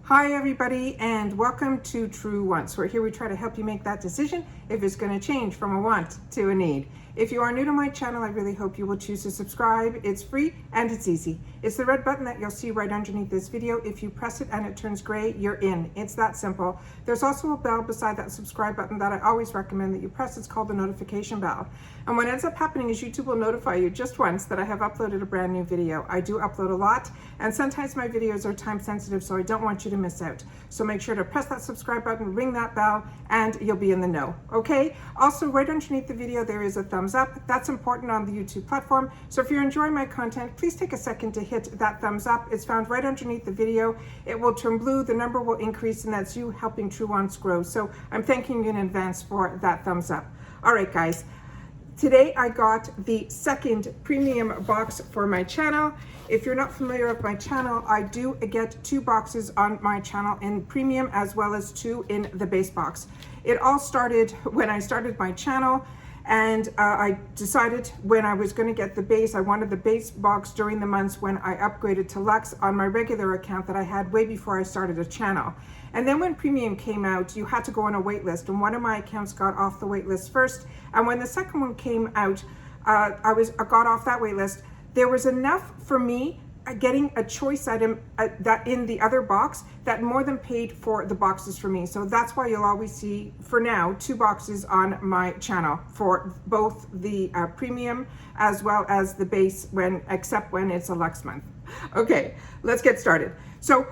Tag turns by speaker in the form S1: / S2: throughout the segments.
S1: Hi everybody, and welcome to True Wants, where here we try to help you make that decision if it's going to change from a want to a need. If you are new to my channel, I really hope you will choose to subscribe. It's free and it's easy. It's the red button that you'll see right underneath this video. If you press it and it turns gray, you're in. It's that simple. There's also a bell beside that subscribe button that I always recommend that you press. It's called the notification bell. And what ends up happening is YouTube will notify you just once that I have uploaded a brand new video. I do upload a lot, and sometimes my videos are time sensitive, so I don't want you to miss out. So make sure to press that subscribe button, ring that bell, and you'll be in the know, okay? Also, right underneath the video, there is a thumbs up. That's important on the YouTube platform. So if you're enjoying my content, please take a second to hit that thumbs up. It's found right underneath the video. It will turn blue, the number will increase, and that's you helping True Wants grow. So I'm thanking you in advance for that thumbs up. All right, guys. Today I got the second premium box for my channel. If you're not familiar with my channel, I do get 2 boxes on my channel in premium as well as 2 in the base box. It all started when I started my channel, and I decided when I was going to get the base, I wanted the base box during the months when I upgraded to Luxe on my regular account that I had way before I started a channel. And then when premium came out, you had to go on a wait list, and one of my accounts got off the wait list first. And when the second one came out, I got off that wait list. There was enough for me getting a choice item that in the other box that more than paid for the boxes for me. So that's why you'll always see, for now, 2 boxes on my channel for both the premium as well as the base, except when it's a Luxe month. Okay, let's get started. So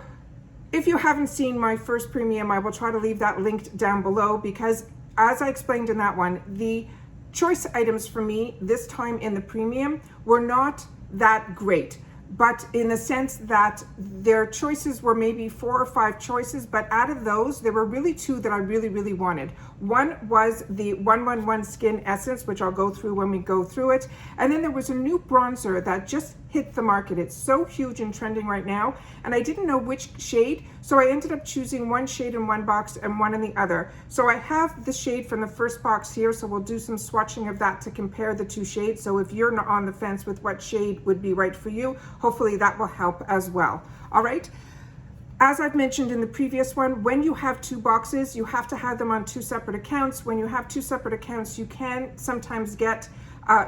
S1: if you haven't seen my first premium, I will try to leave that linked down below, because as I explained in that one, the choice items for me this time in the premium were not that great, but in the sense that their choices were maybe 4 or 5 choices, but out of those, there were really 2 that I really wanted. One was the 111 Skin Essence, which I'll go through when we go through it. And then there was a new bronzer that just hit the market. It's so huge and trending right now, and I didn't know which shade, so I ended up choosing 1 shade in one box and 1 in the other. So I have the shade from the first box here, so we'll do some swatching of that to compare the 2 shades. So if you're not on the fence with what shade would be right for you, hopefully that will help as well. All right. As I've mentioned in the previous one, when you have 2 boxes, you have to have them on 2 separate accounts. When you have 2 separate accounts, you can sometimes get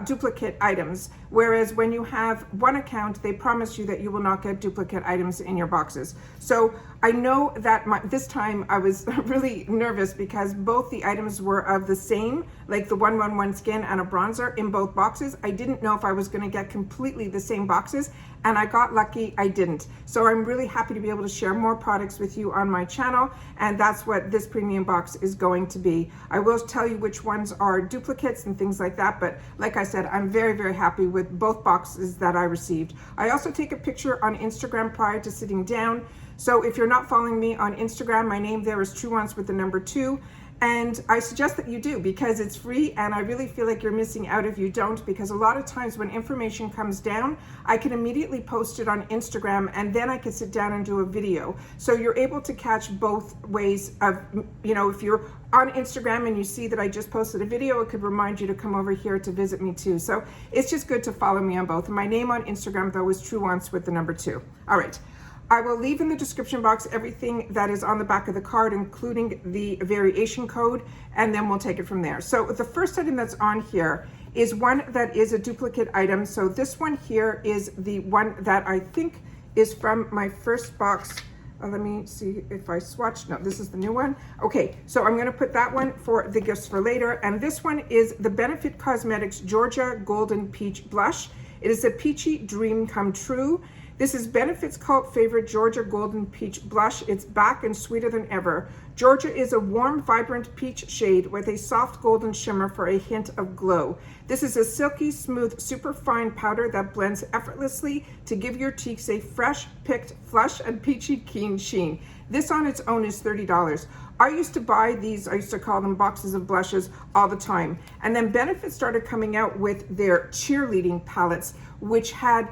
S1: duplicate items, whereas when you have 1 account, they promise you that you will not get duplicate items in your boxes. So I know that this time I was really nervous because both the items were of the same, like the 111 Skin and a bronzer in both boxes. I didn't know if I was going to get completely the same boxes, and I got lucky I didn't. So I'm really happy to be able to share more products with you on my channel, and that's what this premium box is going to be. I will tell you which ones are duplicates and things like that, but like I said, I'm very happy with both boxes that I received. I also take a picture on Instagram prior to sitting down. So if you're not following me on Instagram, my name there is True Wants with the number 2. And I suggest that you do, because it's free, and I really feel like you're missing out if you don't, because a lot of times when information comes down, I can immediately post it on Instagram, and then I can sit down and do a video. So you're able to catch both ways of, you know, if you're on Instagram and you see that I just posted a video, it could remind you to come over here to visit me too. So it's just good to follow me on both. My name on Instagram, though, is True Wants with the number 2. All right. I will leave in the description box everything that is on the back of the card, including the variation code, and then we'll take it from there. So the first item that's on here is one that is a duplicate item. So this one here is the one that I think is from my first box. Let me see if I swatched. No, this is the new one. Okay, so I'm going to put that one for the gifts for later. And this one is the Benefit Cosmetics Georgia Golden Peach Blush. It is a peachy dream come true. This is Benefit's cult favorite Georgia Golden Peach Blush. It's back and sweeter than ever. Georgia is a warm, vibrant peach shade with a soft golden shimmer for a hint of glow. This is a silky, smooth, super fine powder that blends effortlessly to give your cheeks a fresh, picked, flush, and peachy keen sheen. This on its own is $30. I used to buy these, I used to call them boxes of blushes all the time. And then Benefit started coming out with their cheerleading palettes, which had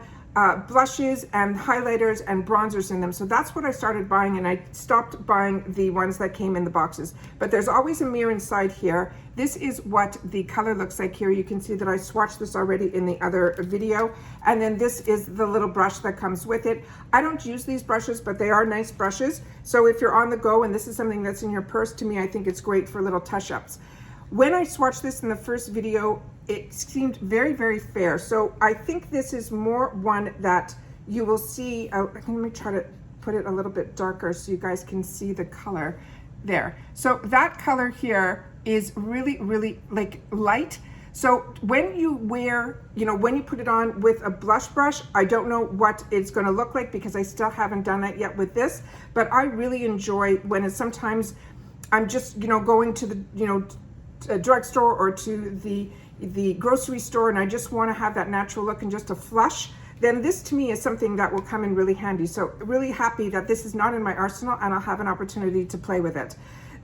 S1: blushes and highlighters and bronzers in them. So that's what I started buying, and I stopped buying the ones that came in the boxes. But there's always a mirror inside here. This is what the color looks like here. You can see that I swatched this already in the other video. And then this is the little brush that comes with it. I don't use these brushes, but they are nice brushes. So if you're on the go and this is something that's in your purse, to me, I think it's great for little touch-ups. When I swatched this in the first video, it seemed very, very fair. So I think this is more one that you will see. Let me try to put it a little bit darker so you guys can see the color there. So that color here is really, really like light. So when you wear, when you put it on with a blush brush, I don't know what it's going to look like because I still haven't done that yet with this, but I really enjoy when it's sometimes I'm just, going to the, a drugstore or to the grocery store and I just want to have that natural look and just a flush, then this to me is something that will come in really handy. So really happy that this is not in my arsenal and I'll have an opportunity to play with it.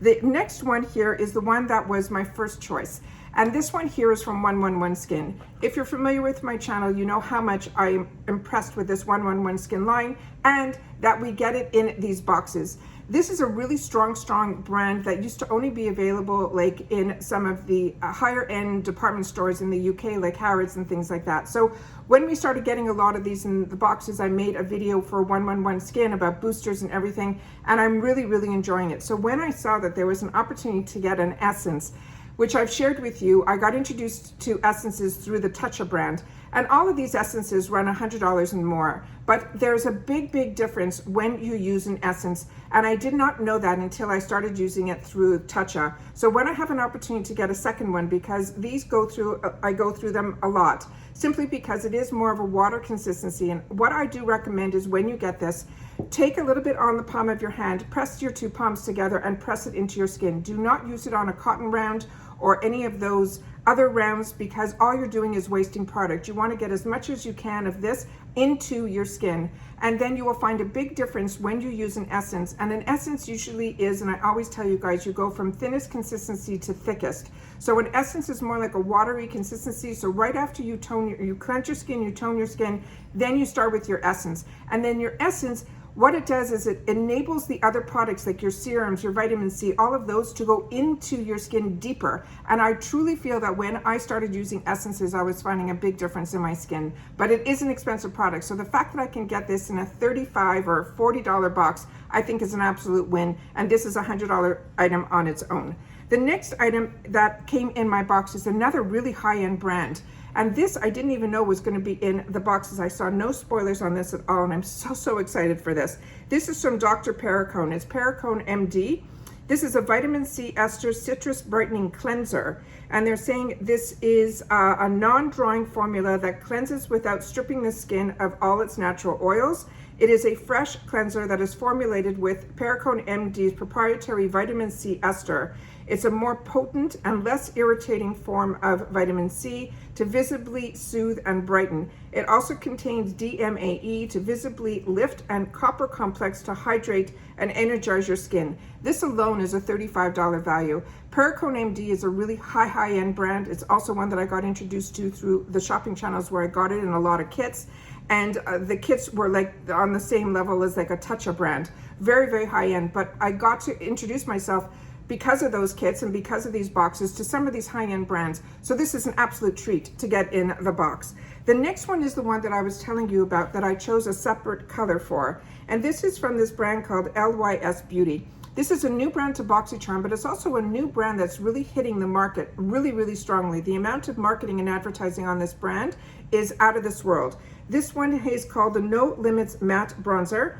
S1: The next one here is the one that was my first choice. And this one here is from 111 Skin. If you're familiar with my channel, you know how much I am impressed with this 111 Skin line and that we get it in these boxes. This is a really strong brand that used to only be available like in some of the higher end department stores in the UK, like Harrods and things like that. So when we started getting a lot of these in the boxes, I made a video for 111 Skin about boosters and everything, and I'm really, really enjoying it. So when I saw that there was an opportunity to get an essence, which I've shared with you, I got introduced to essences through the Tatcha brand. And all of these essences run $100 and more. But there's a big difference when you use an essence. And I did not know that until I started using it through Tatcha. So when I have an opportunity to get a second one, because these I go through them a lot, simply because it is more of a water consistency. And what I do recommend is when you get this, take a little bit on the palm of your hand, press your two palms together and press it into your skin. Do not use it on a cotton round or any of those other rounds because all you're doing is wasting product. You want to get as much as you can of this into your skin, and then you will find a big difference when you use an essence. And an essence usually is, and I always tell you guys, you go from thinnest consistency to thickest. So an essence is more like a watery consistency. So right after you cleanse your skin, you tone your skin, then you start with your essence. And then your essence, what it does is it enables the other products like your serums, your vitamin C, all of those to go into your skin deeper. And I truly feel that when I started using essences, I was finding a big difference in my skin. But it is an expensive product. So the fact that I can get this in a $35 or $40 box, I think is an absolute win. And this is a $100 item on its own. The next item that came in my box is another really high-end brand. And this I didn't even know was going to be in the boxes. I saw no spoilers on this at all, and I'm so excited for this. This is from Dr. Perricone. It's Pericone Md. This is a vitamin C ester citrus brightening cleanser, and they're saying this is a non-drying formula that cleanses without stripping the skin of all its natural oils. It is a fresh cleanser that is formulated with Pericone Md's proprietary vitamin C ester. It's a more potent and less irritating form of vitamin C to visibly soothe and brighten. It also contains DMAE to visibly lift and copper complex to hydrate and energize your skin. This alone is a $35 value. Perricone Md is a really high-end brand. It's also one that I got introduced to through the shopping channels where I got it in a lot of kits. And the kits were like on the same level as like a Tatcha brand. Very high-end, but I got to introduce myself because of those kits and because of these boxes to some of these high-end brands. So this is an absolute treat to get in the box. The next one is the one that I was telling you about that I chose a separate color for. And this is from this brand called Lys Beauty. This is a new brand to Boxycharm, but it's also a new brand that's really hitting the market really strongly. The amount of marketing and advertising on this brand is out of this world. This one is called the No Limits Matte Bronzer.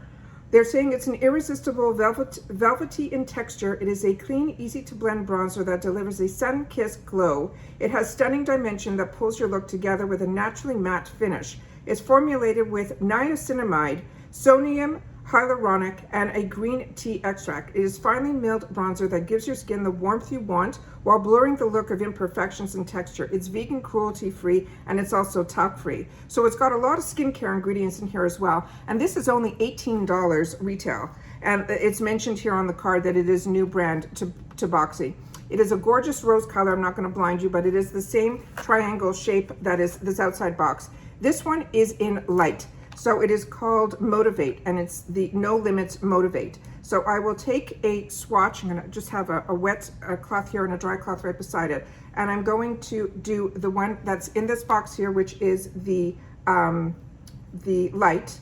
S1: They're saying it's an irresistible velvety in texture. It is a clean, easy to blend bronzer that delivers a sun-kissed glow. It has stunning dimension that pulls your look together with a naturally matte finish. It's formulated with niacinamide, sodium hyaluronic, and a green tea extract. It is finely milled bronzer that gives your skin the warmth you want while blurring the look of imperfections and texture. It's vegan, cruelty-free, and it's also talc-free. So it's got a lot of skincare ingredients in here as well. And this is only $18 retail. And it's mentioned here on the card that it is a new brand to Boxy. It is a gorgeous rose color. I'm not going to blind you, but it is the same triangle shape that is this outside box. This one is in light. So it is called Motivate, and it's the No Limits Motivate. So I will take a swatch. I'm gonna just have a wet cloth here and a dry cloth right beside it. And I'm going to do the one that's in this box here, which is the light.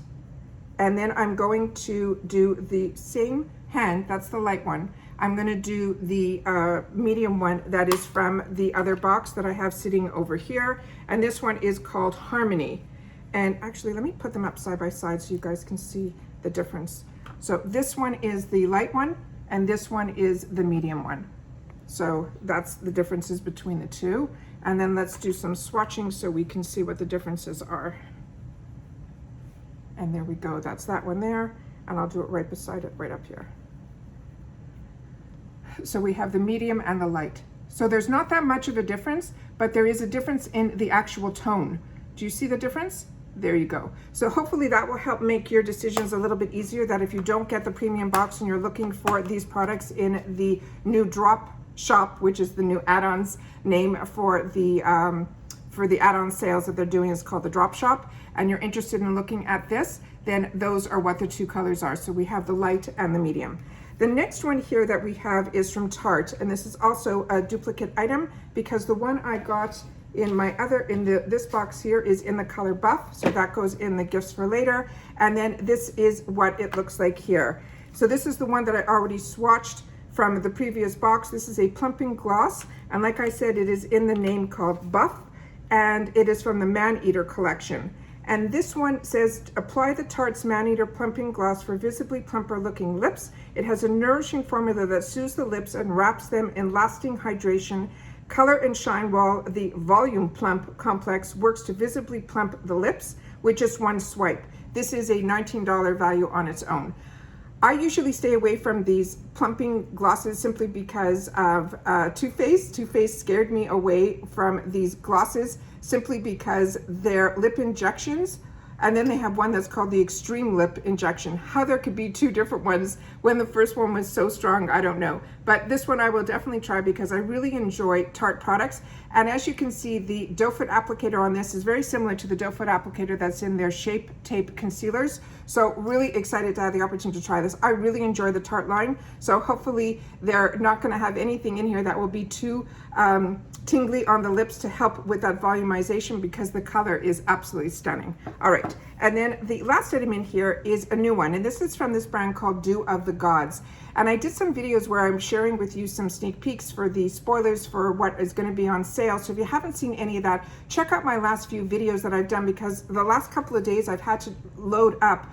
S1: And then I'm going to do the same hand, that's the light one. I'm gonna do the medium one that is from the other box that I have sitting over here. And this one is called Harmony. And actually, let me put them up side by side so you guys can see the difference. So this one is the light one, and this one is the medium one. So that's the differences between the two. And then let's do some swatching so we can see what the differences are. And there we go, that's that one there. And I'll do it right beside it, right up here. So we have the medium and the light. So there's not that much of a difference, but there is a difference in the actual tone. Do you see the difference? There you go. So hopefully that will help make your decisions a little bit easier, that if you don't get the premium box and you're looking for these products in the new drop shop, which is the new add-ons name for the add-on sales that they're doing, is called the drop shop, and you're interested in looking at this, then those are what the two colors are. So we have the light and the medium. The next one here that we have is from Tarte, and this is also a duplicate item because the one I got in my other, this box here is in the color buff, so that goes in the gifts for later. And then this is what it looks like here. So this is the one that I already swatched from the previous box. This is a Plumping Gloss, and like I said, it is in the name called Buff, and it is from the Maneater collection. And this one says, apply the Tarte's Maneater Plumping Gloss for visibly plumper looking lips. It has a nourishing formula that soothes the lips and wraps them in lasting hydration, color and shine, while the Volume Plump Complex works to visibly plump the lips with just one swipe. This is a $19 value on its own. I usually stay away from these plumping glosses simply because of Too Faced. Too Faced scared me away from these glosses simply because they're lip injections. And then they have one that's called the Extreme Lip Injection. How there could be two different ones when the first one was so strong, I don't know. But this one I will definitely try because I really enjoy Tarte products. And as you can see, the doe foot applicator on this is very similar to the doe foot applicator that's in their Shape Tape concealers. So really excited to have the opportunity to try this. I really enjoy the Tarte line. So hopefully they're not gonna have anything in here that will be too tingly on the lips to help with that volumization, because the color is absolutely stunning. All right, and then the last item in here is a new one, and this is from this brand called Dew of the Gods. And I did some videos where I'm sharing with you some sneak peeks for the spoilers for what is going to be on sale. So if you haven't seen any of that, check out my last few videos that I've done, because the last couple of days I've had to load up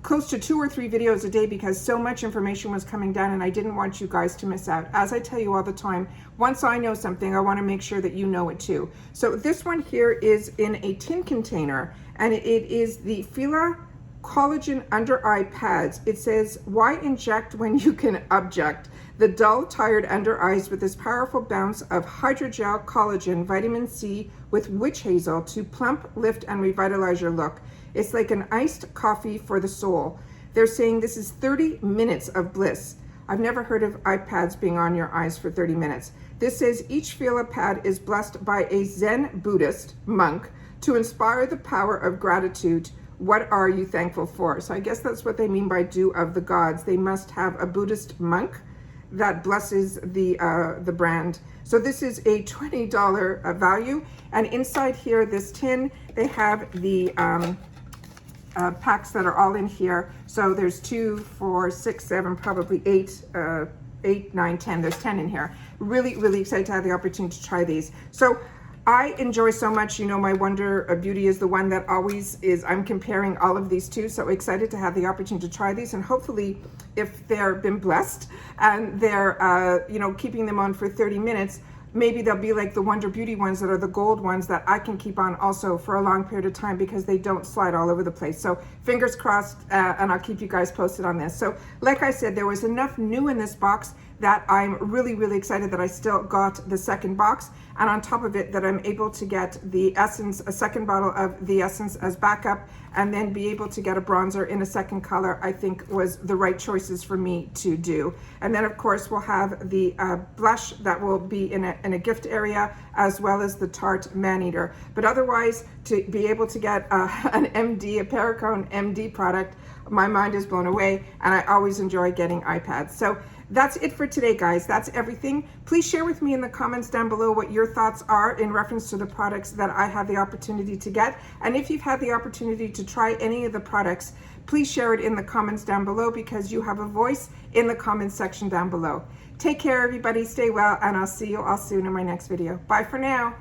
S1: close to 2 or 3 videos a day because so much information was coming down and I didn't want you guys to miss out. As I tell you all the time, once I know something, I want to make sure that you know it too. So this one here is in a tin container, and it is the Filla Collagen Under Eye Pads. It says, why inject when you can object? The dull, tired under eyes with this powerful bounce of hydrogel collagen, vitamin C with witch hazel to plump, lift, and revitalize your look. It's like an iced coffee for the soul. They're saying this is 30 minutes of bliss. I've never heard of eye pads being on your eyes for 30 minutes. This says each Filla pad is blessed by a Zen Buddhist monk to inspire the power of gratitude. What are you thankful for? So I guess that's what they mean by Dew of the Gods. They must have a Buddhist monk that blesses the brand. So this is a $20 value. And inside here, this tin, they have the packs that are all in here. So there's 2, 4, 6, 7, probably 8, 9, 10. There's 10 in here. Really, really excited to have the opportunity to try these. So I enjoy so much, you know, my Wonder Beauty is the one that always is, I'm comparing all of these two. So excited to have the opportunity to try these, and hopefully if they're been blessed and they're, you know, keeping them on for 30 minutes, maybe they'll be like the Wonder Beauty ones that are the gold ones that I can keep on also for a long period of time because they don't slide all over the place. So fingers crossed, and I'll keep you guys posted on this. So like I said, there was enough new in this box that I'm really, really excited that I still got the second box. And on top of it, that I'm able to get the Essence, a second bottle of the Essence as backup, and then be able to get a bronzer in a second color, I think was the right choices for me to do. And then of course we'll have the blush that will be in a gift area, as well as the Tarte Maneater. But otherwise, to be able to get an MD, a Pericone Md product, my mind is blown away, and I always enjoy getting iPads. So that's it for today, guys. That's everything. Please share with me in the comments down below what your thoughts are in reference to the products that I had the opportunity to get. And if you've had the opportunity to try any of the products, please share it in the comments down below, because you have a voice in the comments section down below. Take care, everybody. Stay well, and I'll see you all soon in my next video. Bye for now.